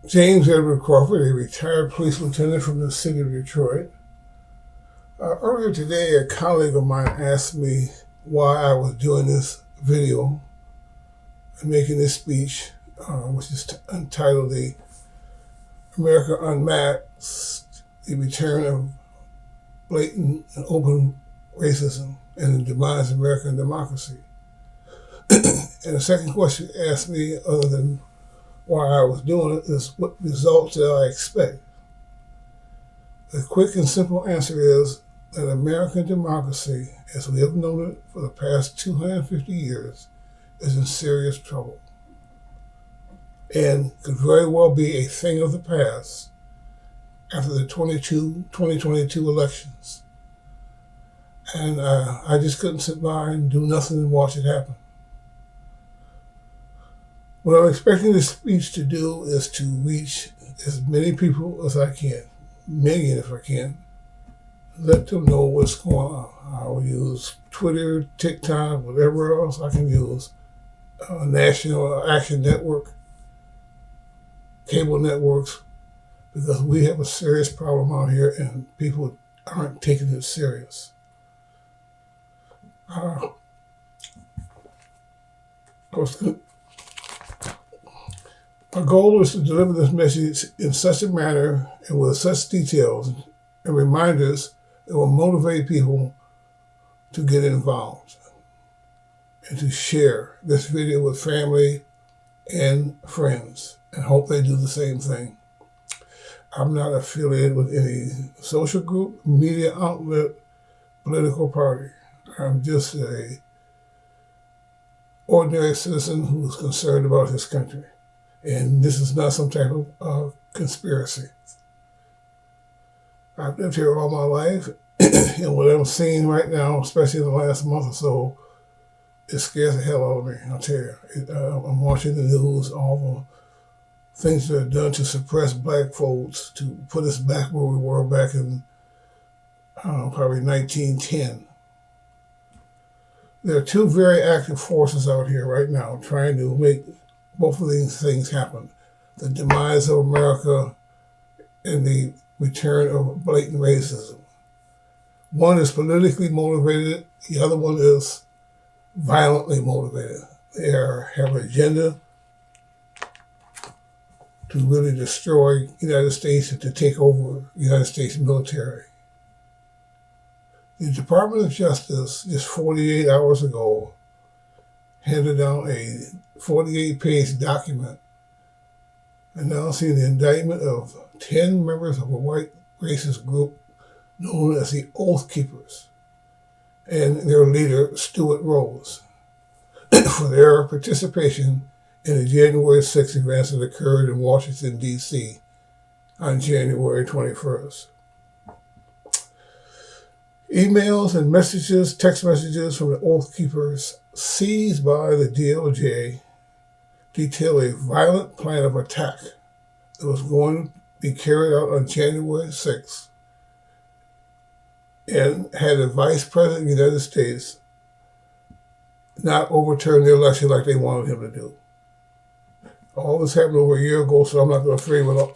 James Edward Crawford, a retired police lieutenant from the city of Detroit. Earlier today, a colleague of mine asked me why I was doing this video and making this speech, which is entitled "The America Unmasked: The Return of Blatant and Open Racism and the Demise of American Democracy." And the second question asked me, other than why I was doing it, is what results did I expect? The quick and simple answer is that American democracy, as we have known it for the past 250 years, is in serious trouble and could very well be a thing of the past after the 2022 elections. And I just couldn't sit by and do nothing and watch it happen. What I'm expecting this speech to do is to reach as many people as I can, million if I can, let them know what's going on. I will use Twitter, TikTok, whatever else I can use, National Action Network, cable networks, because we have a serious problem out here and people aren't taking it serious. Of course, our goal is to deliver this message in such a manner and with such details and reminders that will motivate people to get involved and to share this video with family and friends, and hope they do the same thing. I'm not affiliated with any social group, media outlet, political party. I'm just a ordinary citizen who's concerned about his country. And this is not some type of conspiracy. I've lived here all my life, and what I'm seeing right now, especially in the last month or so, it scares the hell out of me, I'll tell you. I'm watching the news, all the things that are done to suppress black folks, to put us back where we were back in, probably 1910. There are two very active forces out here right now trying to make both of these things happen: the demise of America and the return of blatant racism. One is politically motivated, the other one is violently motivated. They have an agenda to really destroy the United States and to take over the United States military. The Department of Justice, just 48 hours ago, handed down a 48-page document announcing the indictment of 10 members of a white racist group known as the Oath Keepers and their leader, Stuart Rose, for their participation in the January 6th events that occurred in Washington, D.C. on January 21st. Emails and messages, text messages from the Oath Keepers seized by the DOJ detail a violent plan of attack that was going to be carried out on January 6th and had the Vice President of the United States not overturn the election like they wanted him to do. All this happened over a year ago, so I'm not going to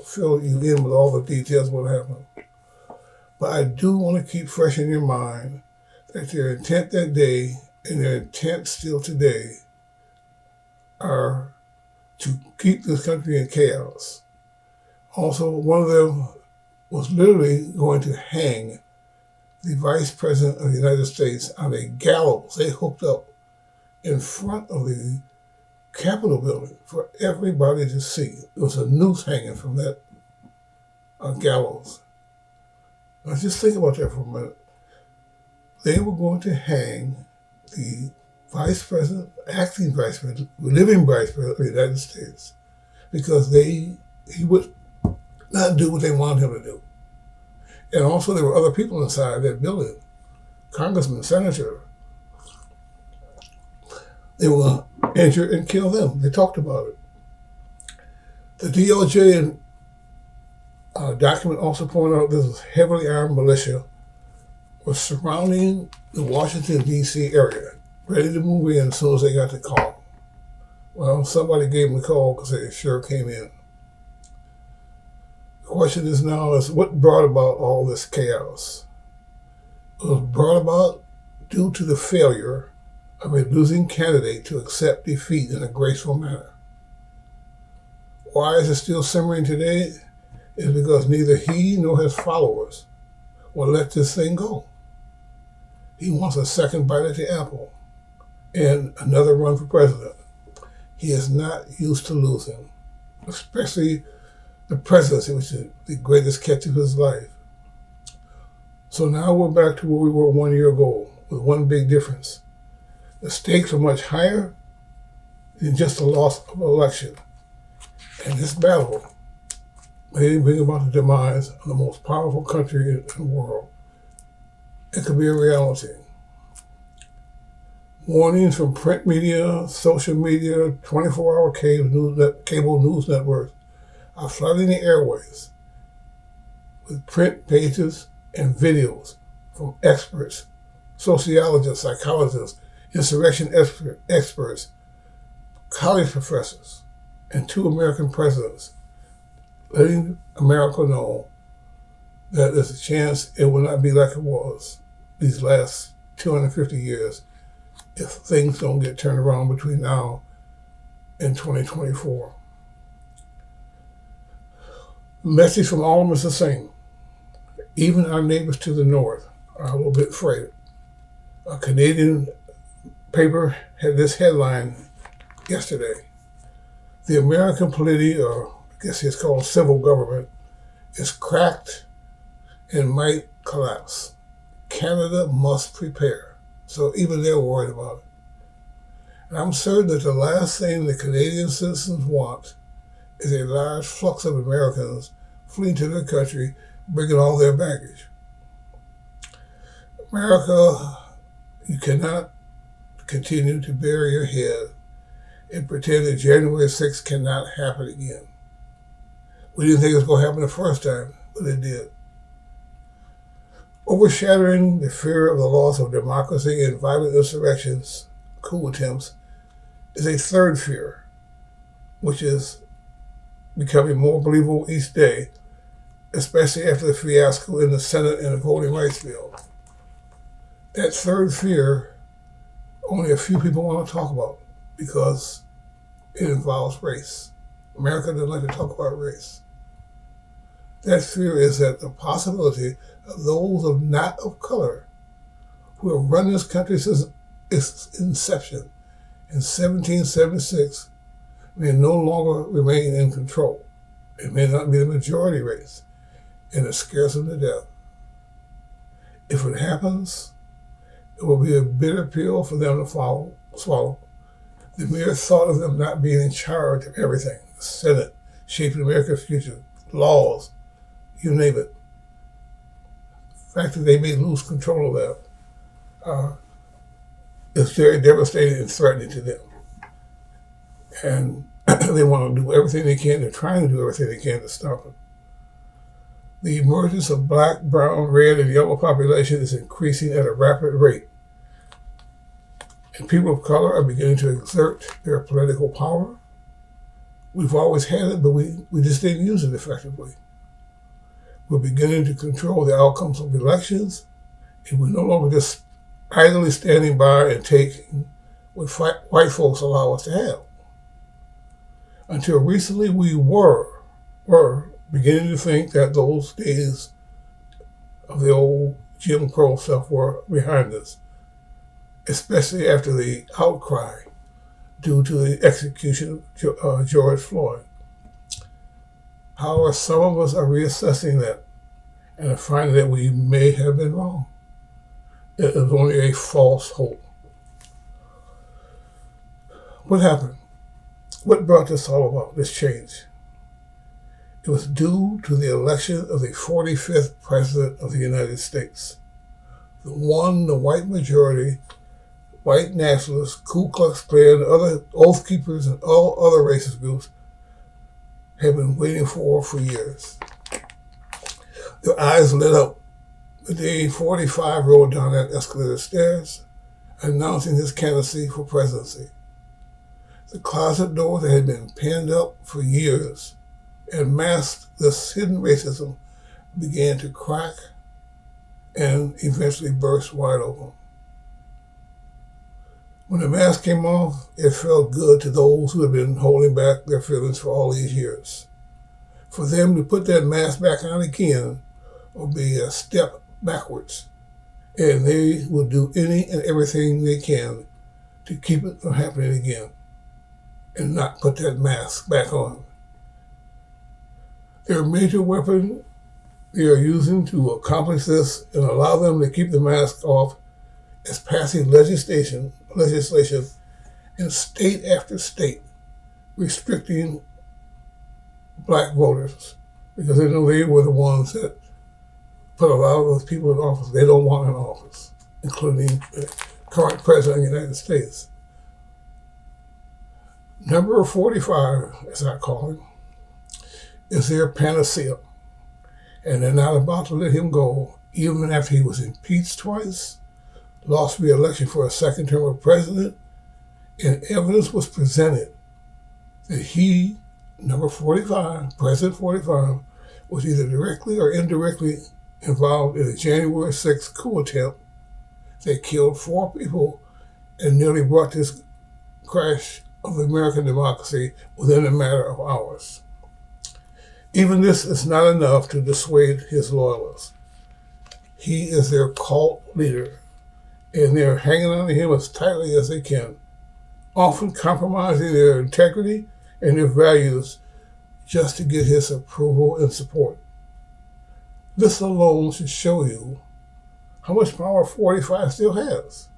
fill you in with all the details of what happened. But I do want to keep fresh in your mind that their intent that day and their intent still today are to keep this country in chaos. Also, one of them was literally going to hang the Vice President of the United States on a gallows they hooked up in front of the Capitol building for everybody to see. There was a noose hanging from that gallows. Now just think about that for a minute. They were going to hang the Vice President, acting Vice President, living Vice President of the United States, because he would not do what they wanted him to do. And also there were other people inside that building, congressmen, senators. They were going to injure and kill them. They talked about it. The DOJ document also pointed out this was heavily armed militia was surrounding the Washington, D.C. area, ready to move in as soon as they got the call. Well, somebody gave them the call because they sure came in. question is now is what brought about all this chaos? It was brought about due to the failure of a losing candidate to accept defeat in a graceful manner. Why is it still simmering today? It's because neither he nor his followers will let this thing go. He wants a second bite at the apple and another run for president. He is not used to losing, especially the presidency, which is the greatest catch of his life. So now we're back to where we were 1 year ago, with one big difference. The stakes are much higher than just the loss of an election. And this battle may bring about the demise of the most powerful country in the world. It could be a reality. Warnings from print media, social media, 24-hour cable news networks are flooding the airways with print pages and videos from experts, sociologists, psychologists, insurrection experts, college professors, and 2 American presidents, letting America know that there's a chance it will not be like it was these last 250 years if things don't get turned around between now and 2024. The message from all of them is the same. Even our neighbors to the north are a little bit afraid. A Canadian paper had this headline yesterday. The American polity, or I guess it's called civil government, is cracked and might collapse. Canada must prepare. So even they're worried about it. And I'm certain that the last thing the Canadian citizens want is a large flux of Americans fleeing to their country, bringing all their baggage. America, you cannot continue to bury your head and pretend that January 6th cannot happen again. We didn't think it was going to happen the first time, but it did. Overshadowing the fear of the loss of democracy and violent insurrections, coup attempts, is a third fear, which is becoming more believable each day, especially after the fiasco in the Senate and the voting rights bill. That third fear, only a few people want to talk about because it involves race. America doesn't like to talk about race. That fear is that the possibility of those not of color who have run this country since its inception in 1776 may no longer remain in control. It may not be the majority race, and it scares them to death. If it happens, it will be a bitter pill for them to swallow. The mere thought of them not being in charge of everything, the Senate, shaping America's future, laws, you name it. The fact that they may lose control of that is very devastating and threatening to them. And they want to do everything they can, they're trying to do everything they can to stop it. The emergence of black, brown, red, and yellow population is increasing at a rapid rate. And people of color are beginning to exert their political power. We've always had it, but we just didn't use it effectively. We're beginning to control the outcomes of elections, and we're no longer just idly standing by and taking what white folks allow us to have. Until recently, we were beginning to think that those days of the old Jim Crow stuff were behind us, especially after the outcry due to the execution of George Floyd. However, some of us are reassessing that and are finding that we may have been wrong. It was only a false hope. What happened? What brought this all about, this change? It was due to the election of the 45th President of the United States. The one the white majority, white nationalists, Ku Klux Klan, other Oath Keepers, and all other racist groups have been waiting for years. Their eyes lit up the day 45 rode down that escalator stairs, announcing his candidacy for presidency. The closet door that had been pinned up for years and masked this hidden racism began to crack and eventually burst wide open. When the mask came off, it felt good to those who had been holding back their feelings for all these years. For them to put that mask back on again would be a step backwards, and they will do any and everything they can to keep it from happening again and not put that mask back on. Their major weapon they are using to accomplish this and allow them to keep the mask off is passing legislation in state after state restricting black voters, because they know they were the ones that put a lot of those people in office they don't want in office, including the current president of the United States. Number 45, as I call him, is their panacea, and they're not about to let him go even after he was impeached twice, lost re-election for a second term of president, and evidence was presented that he, number 45, President 45, was either directly or indirectly involved in a January 6th coup attempt that killed 4 people and nearly brought this crash of American democracy within a matter of hours. Even this is not enough to dissuade his loyalists. He is their cult leader, and they're hanging on to him as tightly as they can, often compromising their integrity and their values just to get his approval and support. This alone should show you how much power 45 still has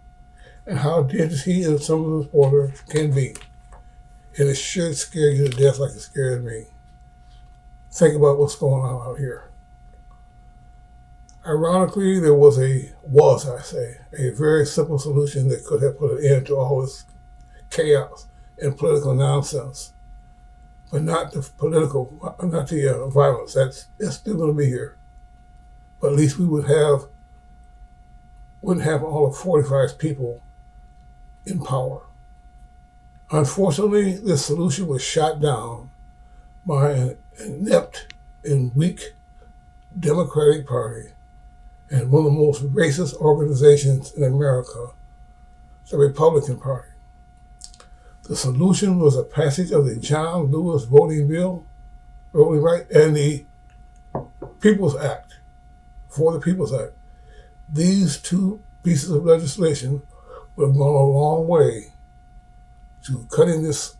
and how dangerous he and some of his supporters can be. And it should scare you to death like it scared me. Think about what's going on out here. Ironically, there was a very simple solution that could have put an end to all this chaos and political nonsense. But not the violence. That's still going to be here. But at least we wouldn't have all of 45's people in power. Unfortunately, this solution was shot down by an inept and weak Democratic Party and one of the most racist organizations in America, the Republican Party. The solution was a passage of the John Lewis voting right, and the People's Act, for the People's Act. These 2 pieces of legislation would have gone a long way to cutting this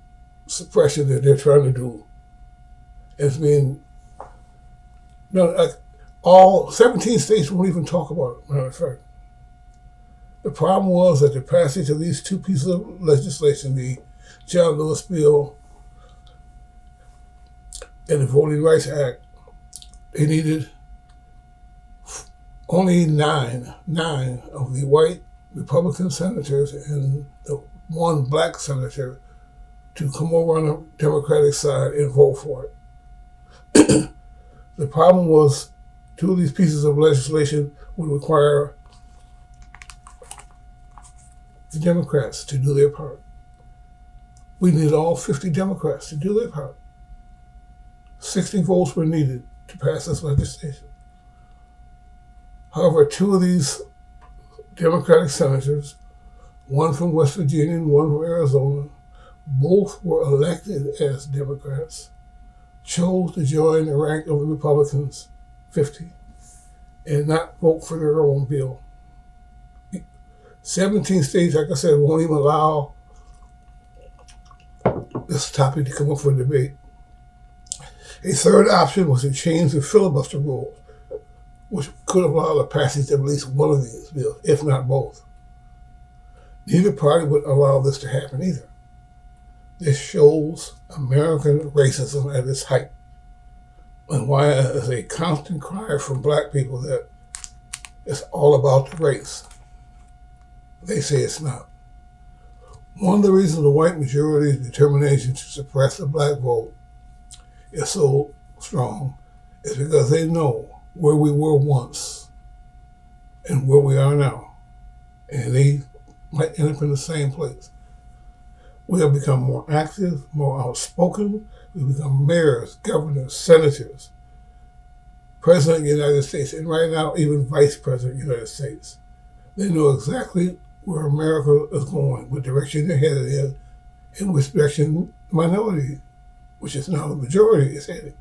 suppression that they're trying to do. It's being, all 17 states won't even talk about it, matter of fact. The problem was that the passage of these 2 pieces of legislation, the John Lewis bill and the Voting Rights Act, they needed only nine of the white Republican senators and the 1 black senator to come over on the Democratic side and vote for it. The problem was 2 of these pieces of legislation would require the Democrats to do their part. We needed all 50 Democrats to do their part. 60 votes were needed to pass this legislation. However, 2 of these Democratic senators, 1 from West Virginia and 1 from Arizona, both were elected as Democrats, chose to join the rank of the Republicans, 50, and not vote for their own bill. 17 states, like I said, won't even allow this topic to come up for debate. A third option was to change the filibuster rules, which could allow the passage of at least one of these bills, if not both. Neither party would allow this to happen either. This shows American racism at its height, and why it is a constant cry from black people that it's all about the race. They say it's not. One of the reasons the white majority's determination to suppress the black vote is so strong is because they know where we were once and where we are now. And they might end up in the same place. We have become more active, more outspoken. We become mayors, governors, senators, President of the United States, and right now even Vice President of the United States. They know exactly where America is going, what direction they're headed in, and which direction the minority, which is now the majority, is heading.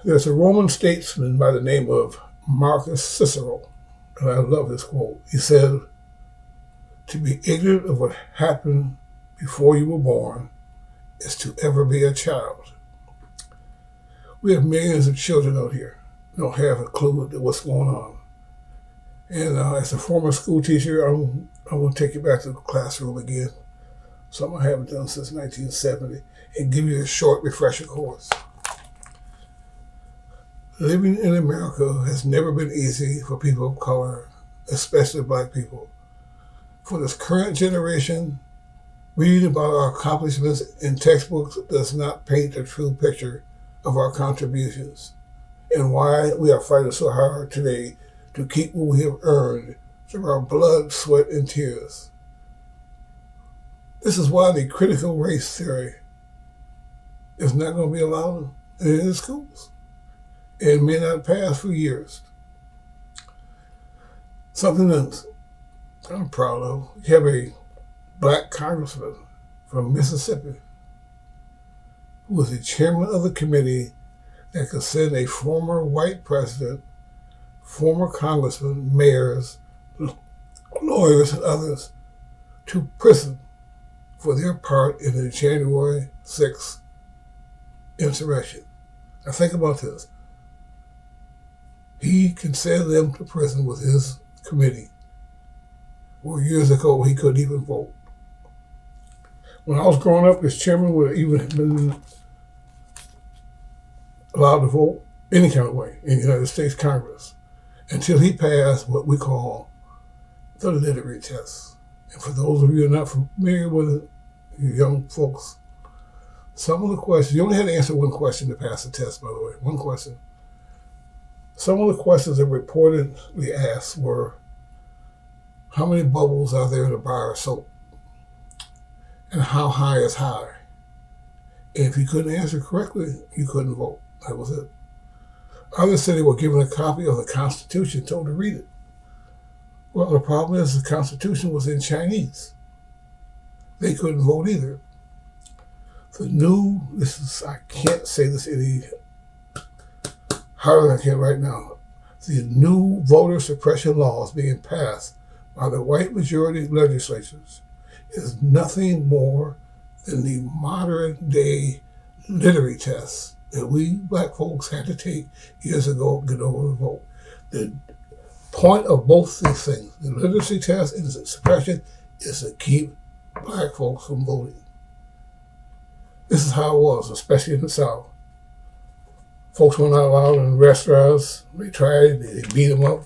There's a Roman statesman by the name of Marcus Cicero, and I love this quote. He said, "To be ignorant of what happened before you were born is to ever be a child." We have millions of children out here who don't have a clue what's going on. And as a former school teacher, I'm going to take you back to the classroom again, something I haven't done since 1970, and give you a short refresher course. Living in America has never been easy for people of color, especially Black people. For this current generation, reading about our accomplishments in textbooks does not paint a true picture of our contributions and why we are fighting so hard today to keep what we have earned through our blood, sweat, and tears. This is why the critical race theory is not going to be allowed in the schools and may not pass for years. Something that I'm proud of. You have a Black congressman from Mississippi who was the chairman of the committee that could send a former white president, former congressmen, mayors, lawyers, and others to prison for their part in the January 6th insurrection. Now think about this. He can send them to prison with his committee, where years ago he couldn't even vote. When I was growing up, this chairman would even have been allowed to vote any kind of way in the United States Congress until he passed what we call the literary test. And for those of you who are not familiar with it, you young folks, some of the questions, you only had to answer one question to pass the test, by the way, one question. Some of the questions that were reportedly asked were, how many bubbles are there in a bar of soap? And how high is high? And if you couldn't answer correctly, you couldn't vote. That was it. Others said they were given a copy of the Constitution, told to read it. Well, the problem is the Constitution was in Chinese. They couldn't vote either. I can't say this any harder than I can right now. The new voter suppression laws being passed by the white majority legislatures is nothing more than the modern day literary test that we Black folks had to take years ago to get over the vote. The point of both these things, the literacy test and the suppression, is to keep Black folks from voting. This is how it was, especially in the South. Folks were not allowed in restaurants. They tried, they beat them up.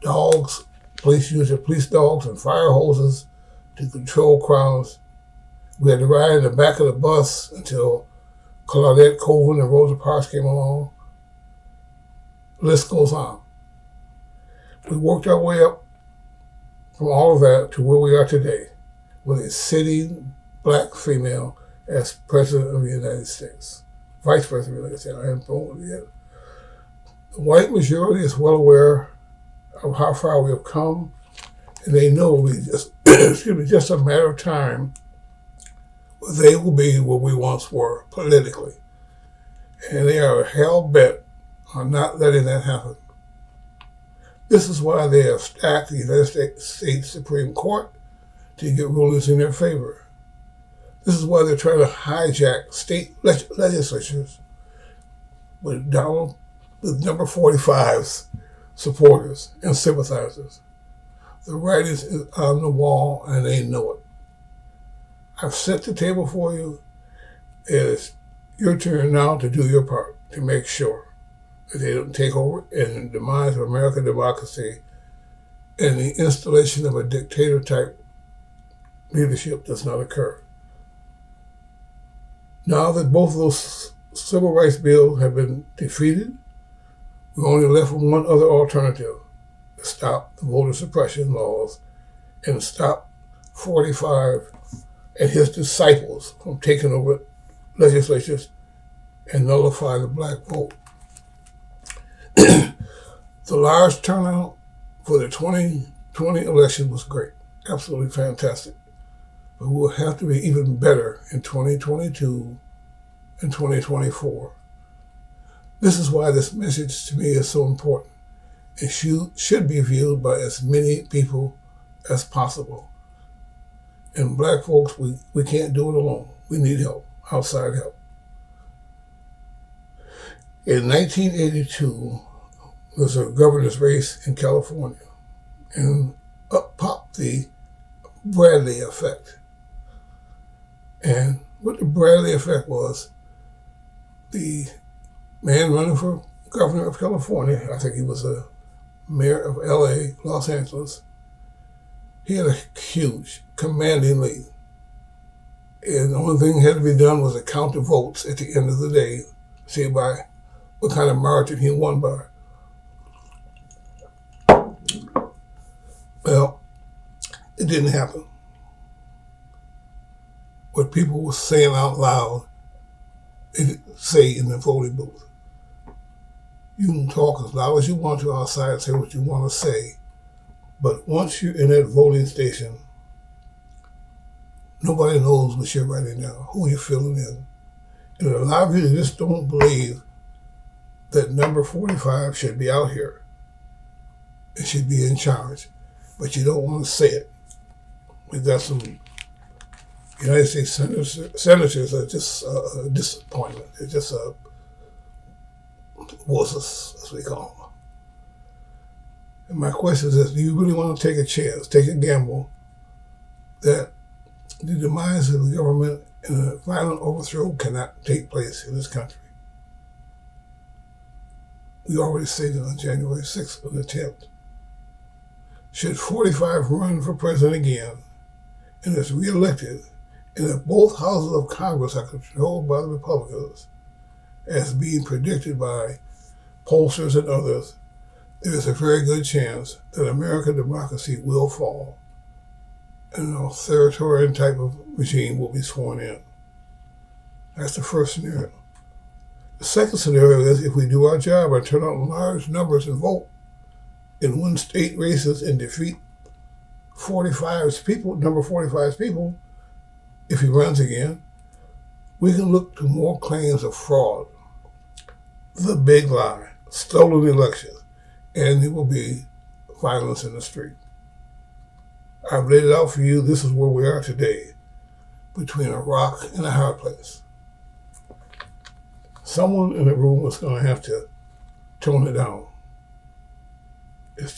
Dogs, police used their police dogs and fire hoses to control crowds. We had to ride in the back of the bus until Claudette Colvin and Rosa Parks came along. The list goes on. We worked our way up from all of that to where we are today, with a sitting Black female as President of the United States, Vice President of the United States. I haven't voted yet. The white majority is well aware of how far we have come, and they know we just, just a matter of time where they will be where we once were politically. And they are hell-bent on not letting that happen. This is why they have stacked the United States Supreme Court to get rulings in their favor. This is why they're trying to hijack state legislatures with number 45's supporters and sympathizers. The writing is on the wall and they know it. I've set the table for you. It's your turn now to do your part to make sure that they don't take over and the demise of American democracy and the installation of a dictator-type leadership does not occur. Now that both of those civil rights bills have been defeated, we're only left with one other alternative: to stop the voter suppression laws and stop 45 and his disciples from taking over legislatures and nullify the black vote. The large turnout for the 2020 election was great, absolutely fantastic. But we'll have to be even better in 2022 and 2024. This is why this message to me is so important. It should be viewed by as many people as possible. And black folks, we can't do it alone. We need help, outside help. In 1982, there was a governor's race in California, and up popped the Bradley effect. And what the Bradley effect was, the man running for governor of California, I think he was a mayor of LA, Los Angeles, he had a huge, commanding lead. And the only thing that had to be done was to count the votes at the end of the day, see by what kind of margin he won by. Well, it didn't happen. What people were saying out loud, they didn't say in the voting booth. You can talk as loud as you want to outside and say what you want to say, but once you're in that voting station, nobody knows what you're writing down, who you're filling in. And a lot of you just don't believe that number 45 should be out here. It should be in charge, but you don't want to say it. We've got some United States senators are just a disappointment. They're just wusses, as we call them. And my question is, do you really want to take a chance, take a gamble, that the demise of the government and a violent overthrow cannot take place in this country? We already stated on January 6th an attempt. Should 45 run for president again and is reelected, and if both houses of Congress are controlled by the Republicans, as being predicted by pollsters and others, there is a very good chance that American democracy will fall and an authoritarian type of regime will be sworn in. That's the first scenario. The second scenario is if we do our job and turn out in large numbers and vote and win state races and defeat 45's people, number 45's people, if he runs again, we can look to more claims of fraud, the big lie, stolen elections, and there will be violence in the street. I've laid it out for you. This is where we are today, between a rock and a hard place. Someone in the room is going to have to tone it down. It's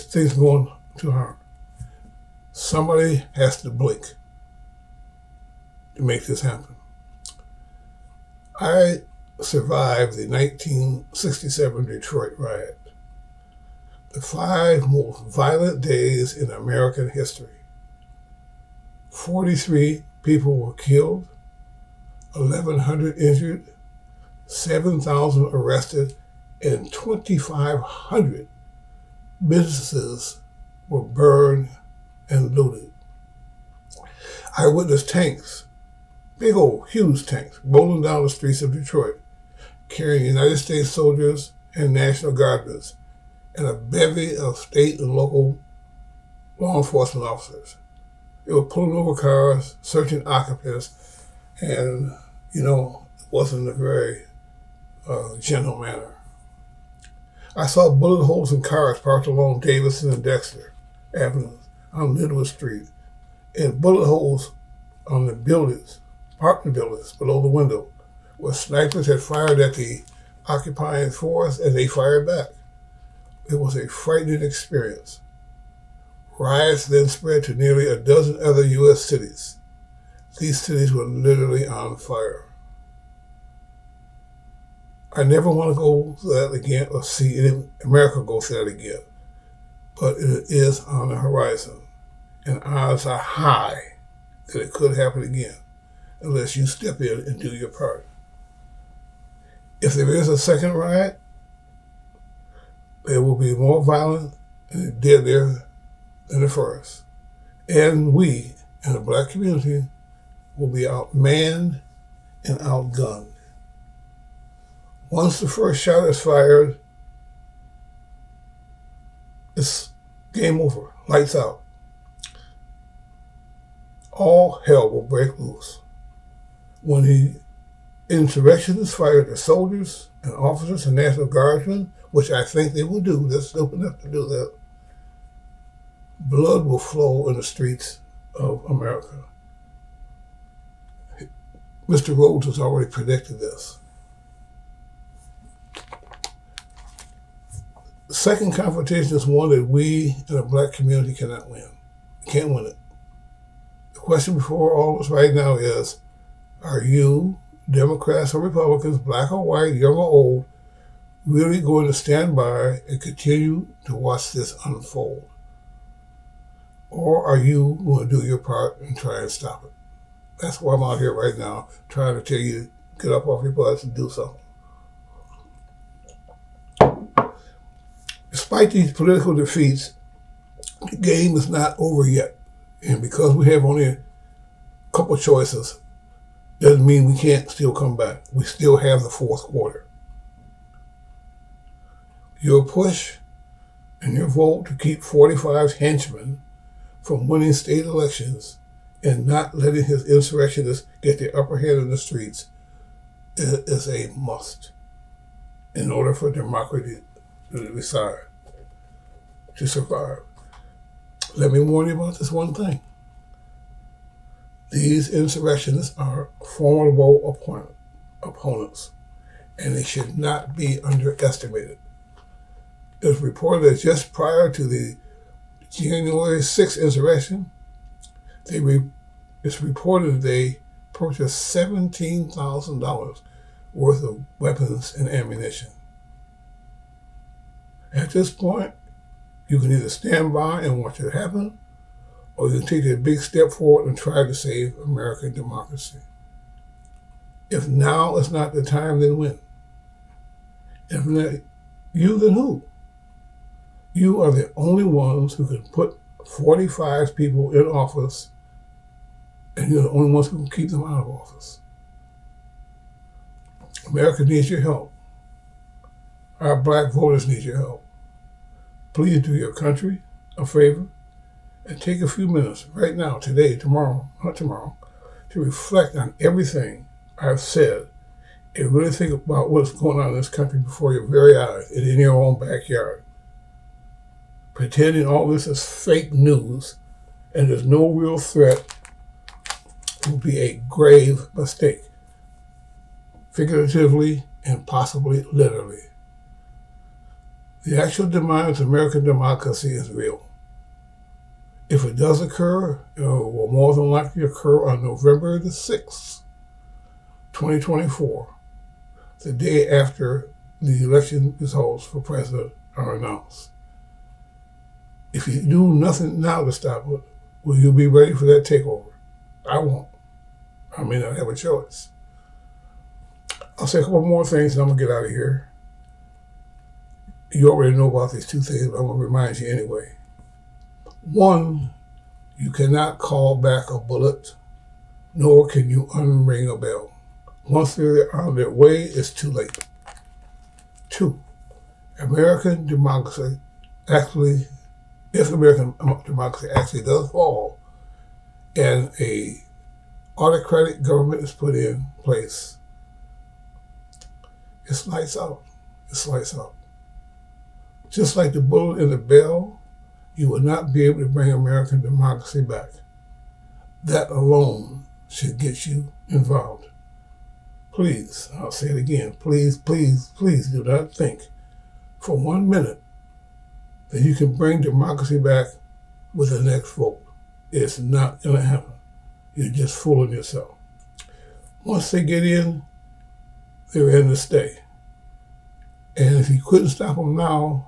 things going too hard. Somebody has to blink to make this happen. I survived the 1967 Detroit riot, the 5 most violent days in American history. 43 people were killed, 1,100 injured, 7,000 arrested, and 2,500 businesses were burned and looted. I witnessed tanks, big old, huge tanks, rolling down the streets of Detroit, carrying United States soldiers and National Guardsmen, and a bevy of state and local law enforcement officers. They were pulling over cars, searching occupants, and, it wasn't a very gentle manner. I saw bullet holes in cars parked along Davidson and Dexter Avenues on Linwood Street, and bullet holes on the buildings, apartment buildings below the window, where snipers had fired at the occupying force and they fired back. It was a frightening experience. Riots then spread to nearly a dozen other U.S. cities. These cities were literally on fire. I never want to go through that again or see America go through that again. But it is on the horizon. And odds are high that it could happen again unless you step in and do your part. If there is a second riot, there will be more violence and dead there than the first. And we, in the black community, will be outmanned and outgunned. Once the first shot is fired, it's game over, lights out. All hell will break loose. When the insurrection is fired, the soldiers and officers and National Guardsmen, which I think they will do, they're stupid enough to do that, blood will flow in the streets of America. Mr. Rhodes has already predicted this. The second confrontation is one that we in the black community cannot win. We can't win it. The question before all of us right now is, are you, Democrats or Republicans, black or white, young or old, really going to stand by and continue to watch this unfold? Or are you going to do your part and try and stop it? That's why I'm out here right now, trying to tell you to get up off your butts and do something. Despite these political defeats, the game is not over yet. And because we have only a couple choices, doesn't mean we can't still come back. We still have the fourth quarter. Your push and your vote to keep 45's henchmen from winning state elections and not letting his insurrectionists get the upper hand in the streets is a must in order for democracy to survive. Let me warn you about this one thing. These insurrectionists are formidable opponents, and they should not be underestimated. It was reported that just prior to the January 6th insurrection, it's reported that they purchased $17,000 worth of weapons and ammunition. At this point, you can either stand by and watch it happen, or you can take a big step forward and try to save American democracy. If now is not the time, then when? If not you, then who? You are the only ones who can put 45 people in office, and you're the only ones who can keep them out of office. America needs your help. Our black voters need your help. Please do your country a favor and take a few minutes right now, today, tomorrow, not tomorrow, to reflect on everything I've said and really think about what's going on in this country before your very eyes and in your own backyard. Pretending all this is fake news and there's no real threat will be a grave mistake, figuratively and possibly literally. The actual demise of American democracy is real. If it does occur, it will more than likely occur on November the 6th, 2024, the day after the election results for president are announced. If you do nothing now to stop it, will you be ready for that takeover? I won't. I may not have a choice. I'll say a couple more things and I'm going to get out of here. You already know about these two things, but I'm going to remind you anyway. One, you cannot call back a bullet, nor can you unring a bell. Once they're on their way, it's too late. Two, American democracy actually, if American democracy actually does fall and a autocratic government is put in place, it's lights out. It's lights out. Just like the bullet in the bell, you will not be able to bring American democracy back. That alone should get you involved. Please, I'll say it again, please, please, please do not think for 1 minute that you can bring democracy back with the next vote. It's not going to happen. You're just fooling yourself. Once they get in, they're in to stay. And if you couldn't stop them now,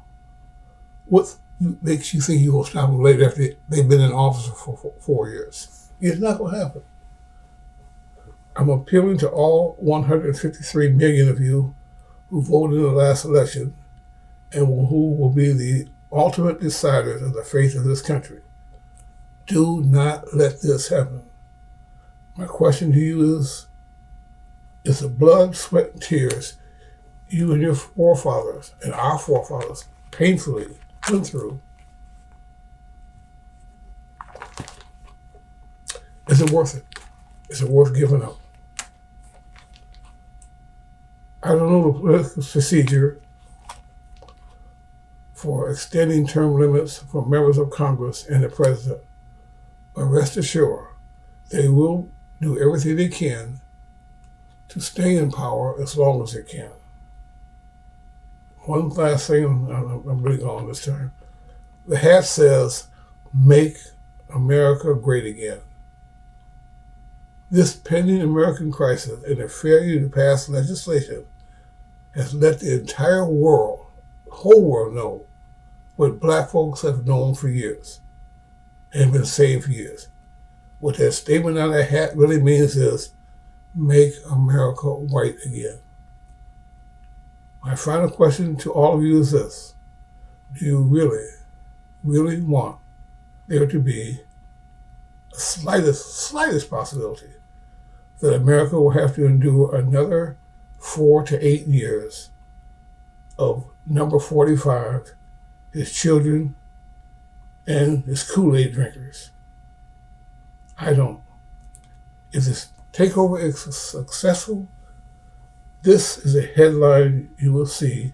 what makes you think you're going to stop them later after they've been in office for 4 years? It's not going to happen. I'm appealing to all 153 million of you who voted in the last election and who will be the ultimate deciders of the fate of this country. Do not let this happen. My question to you is the blood, sweat, and tears you and your forefathers and our forefathers painfully went through, is it worth it? Is it worth giving up? I don't know the political procedure for extending term limits for members of Congress and the president, but rest assured, they will do everything they can to stay in power as long as they can. One last thing, I'm really on this time. The hat says, "Make America Great Again." This pending American crisis and the failure to pass legislation has let the entire world, whole world, know what black folks have known for years and been saying for years. What that statement on that hat really means is, make America white again. My final question to all of you is this: do you really, really want there to be the slightest possibility that America will have to endure another 4 to 8 years of number 45, his children, and his Kool-Aid drinkers? I don't. If this takeover is successful, this is a headline you will see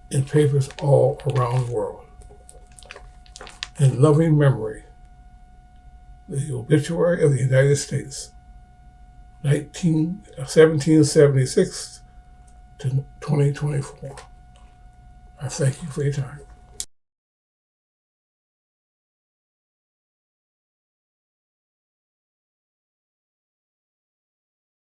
in papers all around the world. In loving memory, the Obituary of the United States, 1776 to 2024. I thank you for your time.